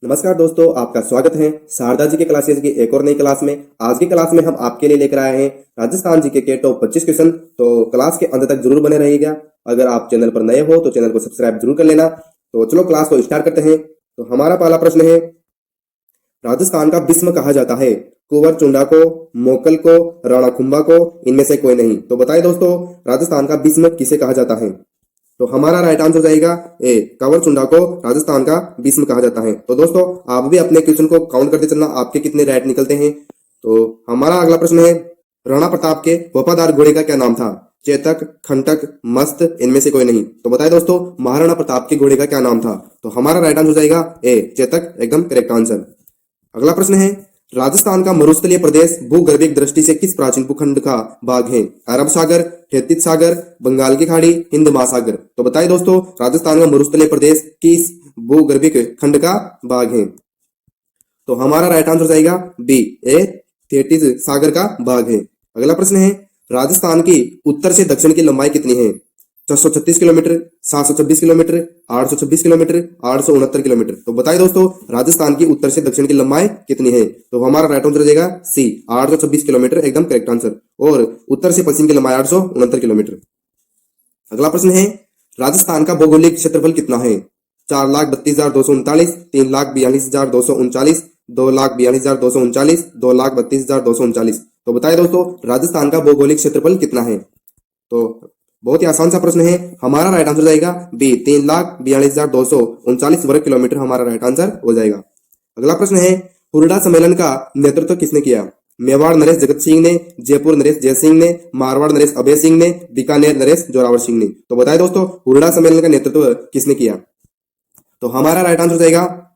नमस्कार दोस्तों, आपका स्वागत है शारदा जी के क्लासेज की एक और नई क्लास में। आज की क्लास में हम आपके लिए लेकर आए हैं राजस्थान जी के टॉप 25 क्वेश्चन। तो क्लास के अंत तक जरूर बने रहिएगा। अगर आप चैनल पर नए हो तो चैनल को सब्सक्राइब जरूर कर लेना। तो चलो क्लास को स्टार्ट करते हैं। तो हमारा पहला प्रश्न है, राजस्थान का भीष्म कहा जाता है? कुंवर चुंडा को, मोकल को, राणा कुंभा को, इनमें से कोई नहीं। तो बताइए दोस्तों, राजस्थान का भीष्म किसे कहा जाता है? तो हमारा राइट आंसर हो जाएगा ए, कंवर चुंडा को राजस्थान का भीष्म कहा जाता है। तो दोस्तों, आप भी अपने क्वेश्चन को काउंट करते चलना, आपके कितने राइट निकलते हैं। तो हमारा अगला प्रश्न है, राणा प्रताप के वफादार घोड़े का क्या नाम था? चेतक, खंटक, मस्त, इनमें से कोई नहीं। तो बताए दोस्तों, महाराणा प्रताप के घोड़े का क्या नाम था? तो हमारा राइट आंसर हो जाएगा ए, चेतक, एकदम करेक्ट आंसर। अगला प्रश्न है, राजस्थान का मरुस्थलीय प्रदेश भूगर्भिक दृष्टि से किस प्राचीन भूखंड का भाग है? अरब सागर, खेतित सागर, बंगाल की खाड़ी, हिंद महासागर। तो बताइए दोस्तों, राजस्थान का मरुस्थलीय प्रदेश किस भूगर्भिक खंड का भाग है? तो हमारा राइट आंसर जाएगा बी, ए, खेतित सागर का भाग है। अगला प्रश्न है, राजस्थान की उत्तर से दक्षिण की लंबाई कितनी है? 436 किलोमीटर, 726 किलोमीटर, 826 किलोमीटर, 869 किलोमीटर। तो बताइए दोस्तों, राजस्थान की उत्तर से दक्षिण की लंबाई कितनी है? तो हमारा राइट आंसर हो जाएगा सी, 826 किलोमीटर, एकदम करेक्ट आंसर। और उत्तर से पश्चिम की लंबाई 869 किलोमीटर। अगला प्रश्न है, राजस्थान का भौगोलिक क्षेत्रफल कितना है? 4,32,239, 3,42,239, 2,42,239, 2,32,239। तो बताइए दोस्तों, राजस्थान का भौगोलिक क्षेत्रफल कितना है? तो बहुत ही आसान सा प्रश्न है। हमारा राइट आंसर जाएगा बी, 3,42,239 वर्ग किलोमीटर हमारा राइट आंसर हो जाएगा। अगला प्रश्न है, हुरडा सम्मेलन का नेतृत्व किसने किया? मेवाड़ नरेश जगत सिंह ने, जयपुर नरेश जय सिंह ने, मारवाड़ नरेश अभय सिंह ने, बीकानेर नरेश जोरावर सिंह ने। तो बताए दोस्तों, हुरडा सम्मेलन का नेतृत्व किसने किया? तो हमारा राइट आंसर जाएगा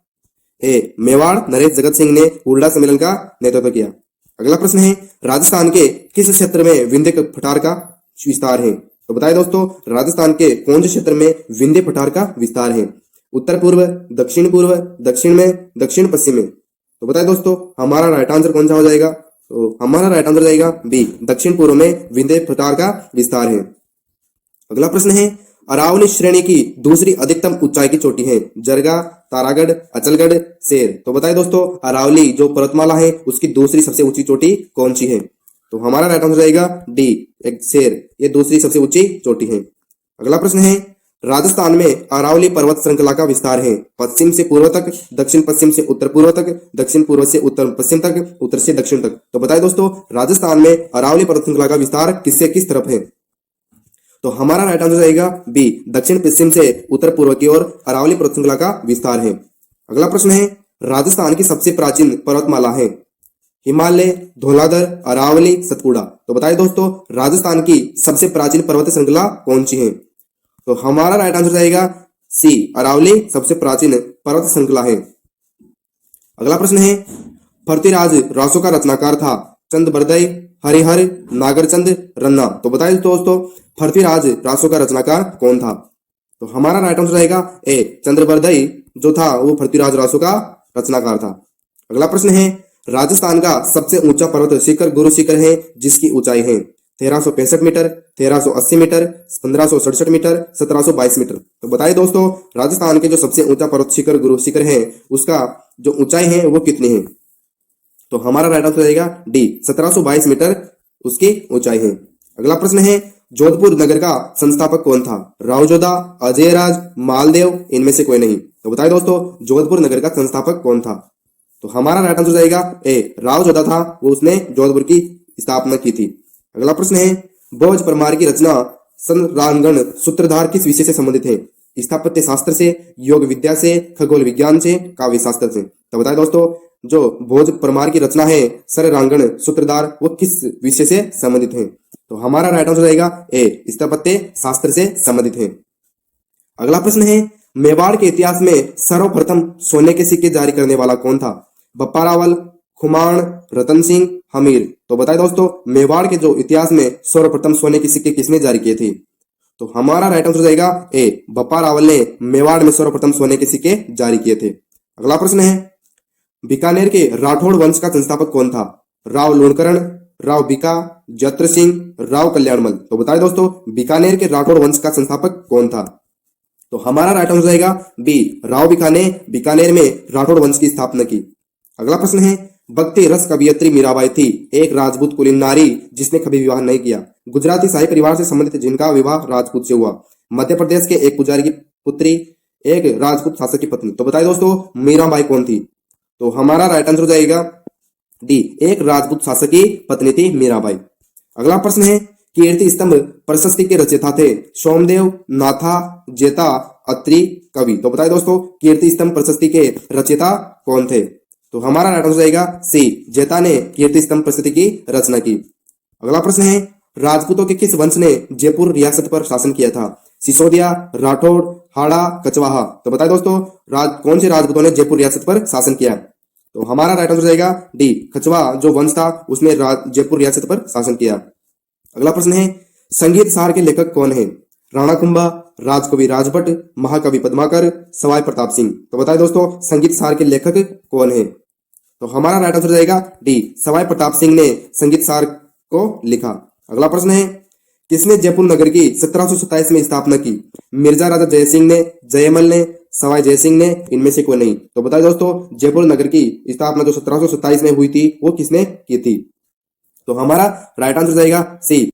ए, मेवाड़ नरेश जगत सिंह ने हुरडा सम्मेलन का नेतृत्व किया। अगला प्रश्न है, राजस्थान के किस क्षेत्र में विंध्य पठार का विस्तार है? तो बताए दोस्तों, राजस्थान के कौन से क्षेत्र में विंध्य पठार का विस्तार है? उत्तर पूर्व, दक्षिण पूर्व, दक्षिण में, दक्षिण पश्चिम में। तो बताए दोस्तों, हमारा राइट आंसर कौन सा हो जाएगा? तो हमारा राइट आंसर जाएगा बी, दक्षिण पूर्व में विंध्य पठार का विस्तार है। अगला प्रश्न है, अरावली श्रेणी की दूसरी अधिकतम ऊंचाई की चोटी है? जरगा, तारागढ़, अचलगढ़, शेर। तो बताए दोस्तों, अरावली जो पर्वतमाला है उसकी दूसरी सबसे ऊंची चोटी कौन सी है? तो हमारा राइट आंसर जाएगा डी, एक शेर, ये दूसरी सबसे ऊंची चोटी है। अगला प्रश्न है, राजस्थान में अरावली पर्वत श्रृंखला का विस्तार है? पश्चिम से पूर्व तक, दक्षिण पश्चिम से उत्तर पूर्व तक, दक्षिण पूर्व से उत्तर पश्चिम तक, उत्तर से दक्षिण तक। तो बताए दोस्तों, राजस्थान में अरावली पर्वत श्रृंखला का विस्तार किससे किस तरफ है? तो हमारा राइट आंसर जाएगा बी, दक्षिण पश्चिम से उत्तर पूर्व की ओर अरावली पर्वत श्रृंखला का विस्तार है। अगला प्रश्न है, राजस्थान की सबसे प्राचीन पर्वतमाला है? हिमालय, धौलाधर, अरावली, सतपुड़ा। तो बताइए दोस्तों, राजस्थान की सबसे प्राचीन पर्वत श्रृंखला कौन सी है? तो हमारा राइट आंसर जाएगा सी, अरावली सबसे प्राचीन पर्वत श्रृंखला है। अगला प्रश्न है, पृथ्वीराज रासो का रचनाकार था? चंद्रबरदई, हरिहर, नागरचंद, रन्ना। तो बताइए दोस्तों, पृथ्वीराज रासो का रचनाकार कौन था? तो हमारा राइट आंसर जाएगा ए, चंद्रबरदई जो था वो पृथ्वीराज रासो का रचनाकार था। अगला प्रश्न है, राजस्थान का सबसे ऊंचा पर्वत शिखर गुरु शिखर है जिसकी ऊंचाई है 1365 मीटर, 1380 मीटर, 1567 मीटर, 1722 मीटर। तो बताइए दोस्तों, राजस्थान के जो सबसे ऊंचा पर्वत शिखर गुरु शिखर है उसका जो ऊंचाई है वो कितनी है? तो हमारा राइट आंसर रहेगा डी, 1722 मीटर उसकी ऊंचाई है। अगला प्रश्न है, जोधपुर नगर का संस्थापक कौन था? रावजोधा, अजयराज, मालदेव, इनमें से कोई नहीं। तो बताइए दोस्तों, जोधपुर नगर का संस्थापक कौन था? तो हमारा राइट आंसर जाएगा ए, रावजोधा था, वो उसने जोधपुर की स्थापना की थी। अगला प्रश्न है, भोज परमार की रचना संरांगण सूत्रधार किस विषय से संबंधित है? स्थापत्य शास्त्र से, योग विद्या से, खगोल विज्ञान से, काव्य शास्त्र से। तो बताए दोस्तों, जो भोज परमार की रचना है सररांगण सूत्रधार, वो किस विषय से संबंधित है? तो हमारा राइट आंसर जाएगा ए, स्थापत्य शास्त्र से संबंधित है। अगला प्रश्न है, मेवाड़ के इतिहास में सर्वप्रथम सोने के सिक्के जारी करने वाला कौन था? बप्पा रावल, खुमान, रतन सिंह, हमीर। तो बताइए दोस्तों, मेवाड़ के जो इतिहास में सर्वप्रथम सोने के सिक्के किसने जारी किए थे? तो हमारा राइट आंसर जाएगा ए, बप्पा रावल ने मेवाड़ में सर्वप्रथम सोने के सिक्के जारी किए थे। अगला प्रश्न है, बीकानेर के राठौड़ वंश का संस्थापक कौन था? राव लूणकरण, राव बीका, जत्र सिंह, राव कल्याणमल। तो बताइए दोस्तों, बीकानेर के राठौड़ वंश का संस्थापक कौन था? तो हमारा राइट आंसर जाएगा बी, राव भिखा ने बीकानेर में राठौड़ वंश की स्थापना की। अगला प्रश्न है, भक्ति रस कवियत्री मीराबाई थी एक राजपूत कुलीन नारी जिसने कभी विवाह नहीं किया। गुजराती शाही परिवार से संबंधित जिनका विवाह राजपूत से हुआ। मध्य प्रदेश के एक पुजारी की पुत्री, एक राजपूत शासक की पत्नी। तो बताइए दोस्तों मीराबाई कौन थी? तो हमारा राइट आंसर जाएगा डी, एक राजपूत शासक की पत्नी थी मीराबाई। अगला प्रश्न है, कीर्ति स्तंभ प्रशस्ति के रचयिता थे सोमदेव, नाथा, जेता, अत्रि, कवि। तो बताइए दोस्तों कीर्ति स्तंभ प्रशस्ति के रचयिता कौन थे? तो हमारा राइट आंसर जाएगा सी, जेता ने कीर्ति स्तंभ प्रशस्ति की रचना की। अगला प्रश्न है, राजपूतों के किस वंश ने जयपुर रियासत पर शासन किया था? सिसोदिया, राठौड़, हाड़ा, कचवाहा। तो बताइए दोस्तों कौन से राजपूतों ने जयपुर रियासत पर शासन किया? तो हमारा राइट आंसर जाएगा डी, कचवा जो वंश था उसने जयपुर रियासत पर शासन किया। अगला प्रश्न है, संगीत सार के लेखक कौन है? राणा कुंभा, राजकवि राजभट्ट, महाकवि पद्माकर, सवाई प्रताप सिंह। तो बताइए दोस्तों संगीत सार के लेखक कौन है? तो हमारा राइट आंसर जाएगा डी, सवाई प्रताप सिंह ने संगीत सार को लिखा। अगला प्रश्न है, किसने जयपुर नगर की 1727 में स्थापना की? मिर्जा राजा जयसिंह ने, जयमल ने, सवाई जयसिंह ने, इनमें से कोई नहीं। तो बताइए दोस्तों जयपुर नगर की स्थापना जो 1727 में हुई थी वो किसने की थी? तो हमारा राइट आंसर जाएगा सी,